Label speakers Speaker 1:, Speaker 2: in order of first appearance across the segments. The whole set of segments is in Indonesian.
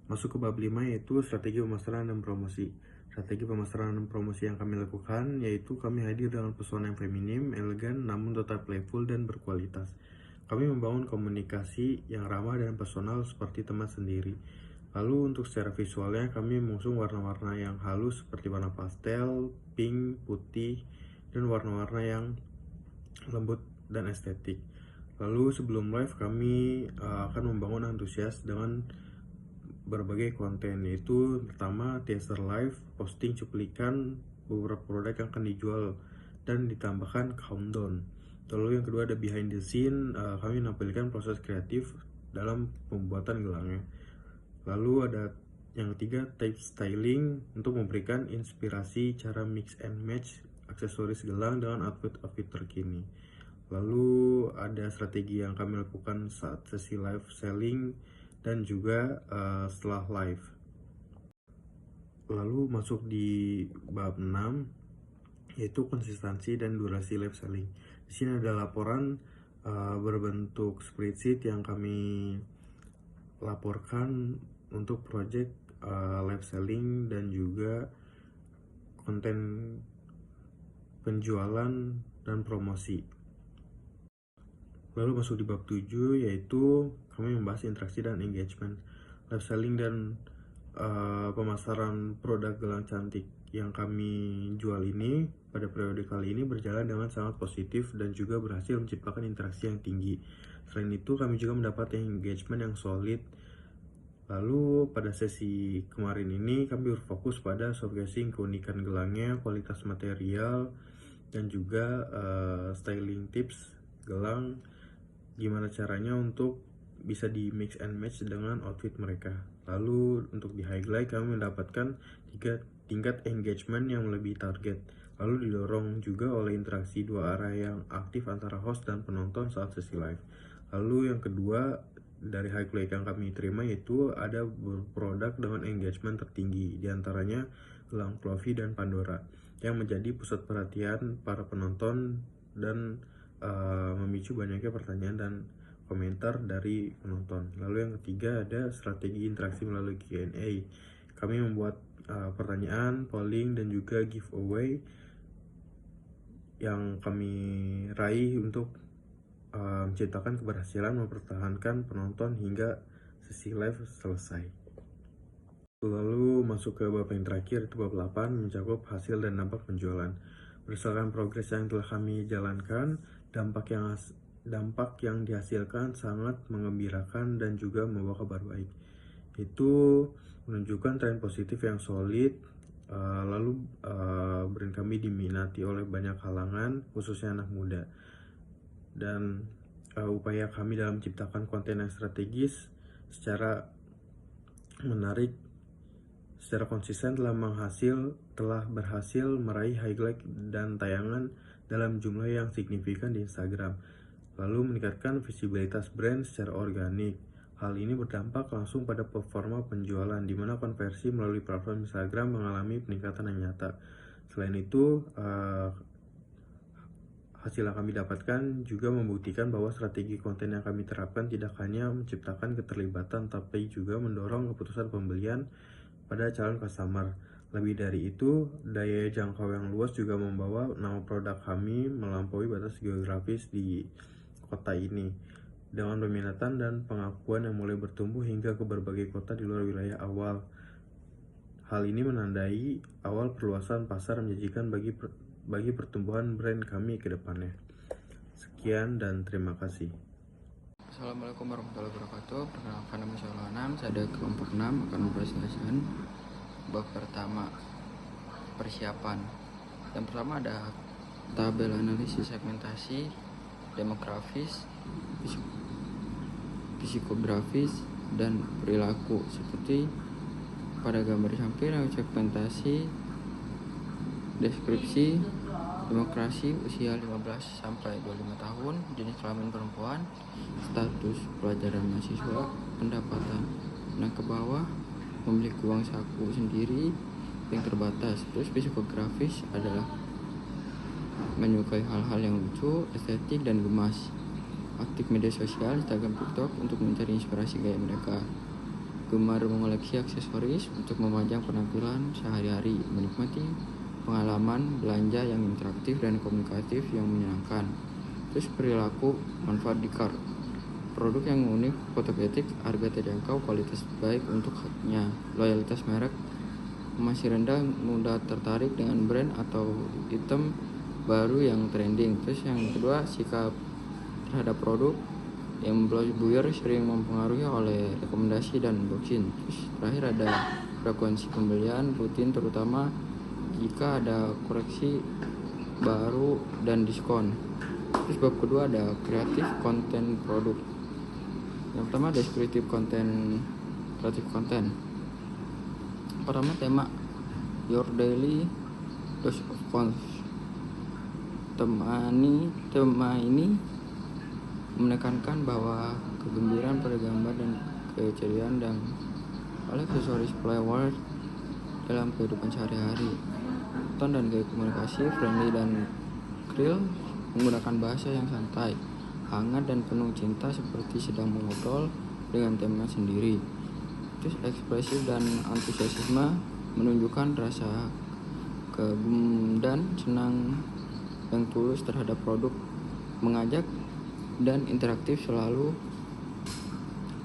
Speaker 1: Masuk ke bab 5 yaitu strategi pemasaran dan promosi. Strategi pemasaran dan promosi yang kami lakukan yaitu kami hadir dengan pesona yang feminim, elegan, namun tetap playful dan berkualitas. Kami membangun komunikasi yang ramah dan personal seperti teman sendiri. Lalu untuk secara visualnya kami mengusung warna-warna yang halus seperti warna pastel, pink, putih, dan warna-warna yang lembut dan estetik. Lalu sebelum live kami akan membangun antusias dengan berbagai konten, yaitu pertama teaser live, posting cuplikan beberapa produk yang akan dijual dan ditambahkan countdown. Lalu yang kedua ada behind the scene, kami menampilkan proses kreatif dalam pembuatan gelangnya. Lalu ada yang ketiga type styling untuk memberikan inspirasi cara mix and match aksesoris gelang dengan outfit terkini. Lalu ada strategi yang kami lakukan saat sesi live selling dan juga setelah live. Lalu masuk di bab 6 yaitu konsistensi dan durasi live selling. Di sini ada laporan berbentuk spreadsheet yang kami laporkan untuk project live selling dan juga konten penjualan dan promosi. Lalu masuk di bab 7 yaitu kami membahas interaksi dan engagement. Live selling dan pemasaran produk gelang cantik yang kami jual ini pada periode kali ini berjalan dengan sangat positif dan juga berhasil menciptakan interaksi yang tinggi. Selain itu kami juga mendapat engagement yang solid. Lalu pada sesi kemarin ini kami berfokus pada showcasing keunikan gelangnya, kualitas material, dan juga styling tips gelang, gimana caranya untuk bisa di mix and match dengan outfit mereka. Lalu untuk di highlight kami mendapatkan tingkat engagement yang lebih target. Lalu didorong juga oleh interaksi dua arah yang aktif antara host dan penonton saat sesi live. Lalu yang kedua dari highlight yang kami terima yaitu ada produk dengan engagement tertinggi, diantaranya gelang Clovey dan Pandora yang menjadi pusat perhatian para penonton dan memicu banyaknya pertanyaan dan komentar dari penonton. Lalu yang ketiga ada strategi interaksi melalui Q&A. Kami membuat pertanyaan, polling, dan juga giveaway yang kami raih untuk menciptakan keberhasilan mempertahankan penonton hingga sesi live selesai. Lalu masuk ke bab yang terakhir, itu bab 8, mencakup hasil dan dampak penjualan. Berdasarkan progres yang telah kami jalankan, dampak yang dihasilkan sangat mengembirakan dan juga membawa kabar baik. Itu menunjukkan tren positif yang solid. Lalu brand kami diminati oleh banyak kalangan, khususnya anak muda. Dan upaya kami dalam menciptakan konten yang strategis secara menarik secara konsisten telah berhasil meraih highlight dan tayangan dalam jumlah yang signifikan di Instagram, lalu meningkatkan visibilitas brand secara organik. Hal ini berdampak langsung pada performa penjualan, di mana konversi melalui platform Instagram mengalami peningkatan yang nyata. Selain itu, hasil yang kami dapatkan juga membuktikan bahwa strategi konten yang kami terapkan tidak hanya menciptakan keterlibatan, tapi juga mendorong keputusan pembelian pada calon customer. Lebih dari itu, daya jangkau yang luas juga membawa nama produk kami melampaui batas geografis di kota ini, dengan peminatan dan pengakuan yang mulai bertumbuh hingga ke berbagai kota di luar wilayah awal. Hal ini menandai awal perluasan pasar menjanjikan bagi pertumbuhan brand kami ke depannya. Sekian dan terima kasih.
Speaker 2: Assalamualaikum warahmatullahi wabarakatuh. Perkenalkan nama saya Anam. Saya ada kelompok 6 akan mempresentasikan bab pertama, persiapan. Yang pertama ada tabel analisis segmentasi, demografis, psikografis, dan perilaku. Seperti pada gambar samping, segmentasi, deskripsi, demokrasi, usia 15 sampai 25 tahun, jenis kelamin perempuan, status pelajaran mahasiswa, pendapatan menengah ke bawah, memiliki uang saku sendiri yang terbatas. Terus psikografis adalah menyukai hal-hal yang lucu, estetik, dan gemas. Aktif media sosial, Instagram, TikTok untuk mencari inspirasi gaya mereka. gemar mengoleksi aksesoris untuk memajang penampilan sehari-hari, menikmati pengalaman belanja yang interaktif dan komunikatif yang menyenangkan. Terus perilaku manfaat di cart. Produk yang unik, fotogenik, harga terjangkau, kualitas baik untuk haknya. Loyalitas merek masih rendah, mudah tertarik dengan brand atau item baru yang trending. Terus yang kedua, sikap terhadap produk yang buyer sering mempengaruhi oleh rekomendasi dan boxing. Terus terakhir ada frekuensi pembelian rutin, terutama jika ada koreksi baru dan diskon. Terus bab kedua ada kreatif konten produk. Yang pertama deskriptif konten, kreatif konten. Pertama, tema your daily dose of cons. Tema ini menekankan bahwa kegembiraan pada gambar dan keceriaan dan oleh aksesoris flower dalam kehidupan sehari-hari. Ton dan gaya komunikasi friendly dan real, menggunakan bahasa yang santai, hangat dan penuh cinta seperti sedang mengobrol dengan tema sendiri. Terus ekspresif dan antusiasme, menunjukkan rasa kagum dan senang yang tulus terhadap produk, mengajak dan interaktif, selalu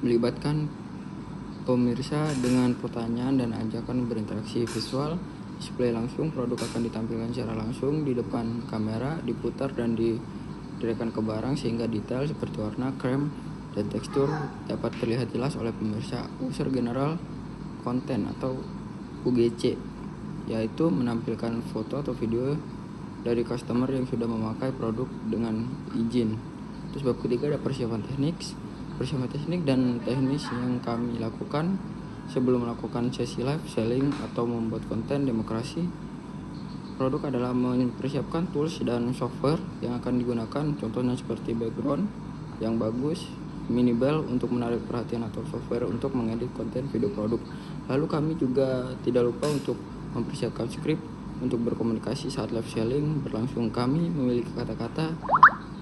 Speaker 2: melibatkan pemirsa dengan pertanyaan dan ajakan berinteraksi. Visual display langsung, produk akan ditampilkan secara langsung di depan kamera, diputar dan didirikan ke barang sehingga detail seperti warna, krem, dan tekstur dapat terlihat jelas oleh pemirsa. User general content atau UGC, yaitu menampilkan foto atau video dari customer yang sudah memakai produk dengan izin. Terus bab ketiga ada persiapan teknik dan teknis yang kami lakukan sebelum melakukan sesi live selling atau membuat konten demokrasi produk adalah mempersiapkan tools dan software yang akan digunakan, contohnya seperti background yang bagus, minimal untuk menarik perhatian, atau software untuk mengedit konten video produk. Lalu kami juga tidak lupa untuk mempersiapkan skrip untuk berkomunikasi saat live selling berlangsung. Kami memiliki kata-kata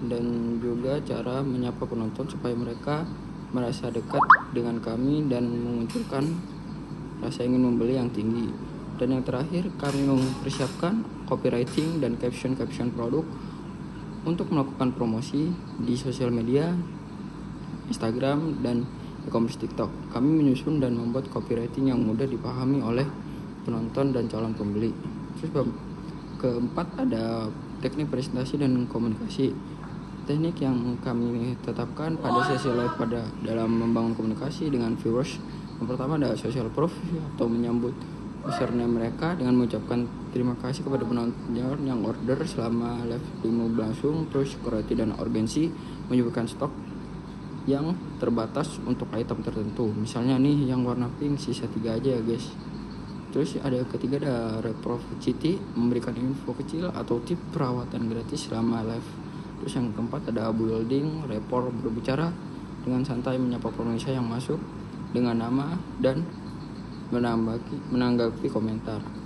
Speaker 2: dan juga cara menyapa penonton supaya mereka merasa dekat dengan kami dan memunculkan rasa ingin membeli yang tinggi. Dan yang terakhir, kami mempersiapkan copywriting dan caption produk untuk melakukan promosi di sosial media, Instagram, dan e-commerce TikTok. Kami menyusun dan membuat copywriting yang mudah dipahami oleh penonton dan calon pembeli. Terus bab keempat ada teknik presentasi dan komunikasi. Teknik yang kami tetapkan pada sesi live pada dalam membangun komunikasi dengan viewers. Yang pertama ada social proof atau menyambut username mereka dengan mengucapkan terima kasih kepada penonton yang order selama live demo berlangsung. Terus quality dan urgency, menyebutkan stok yang terbatas untuk item tertentu. Misalnya nih yang warna pink sisa 3 aja ya guys. Terus ada ketiga ada reciprocity, memberikan info kecil atau tip perawatan gratis selama live. Terus yang keempat ada building rapport, berbicara dengan santai menyapa pemirsa yang masuk dengan nama dan menanggapi komentar.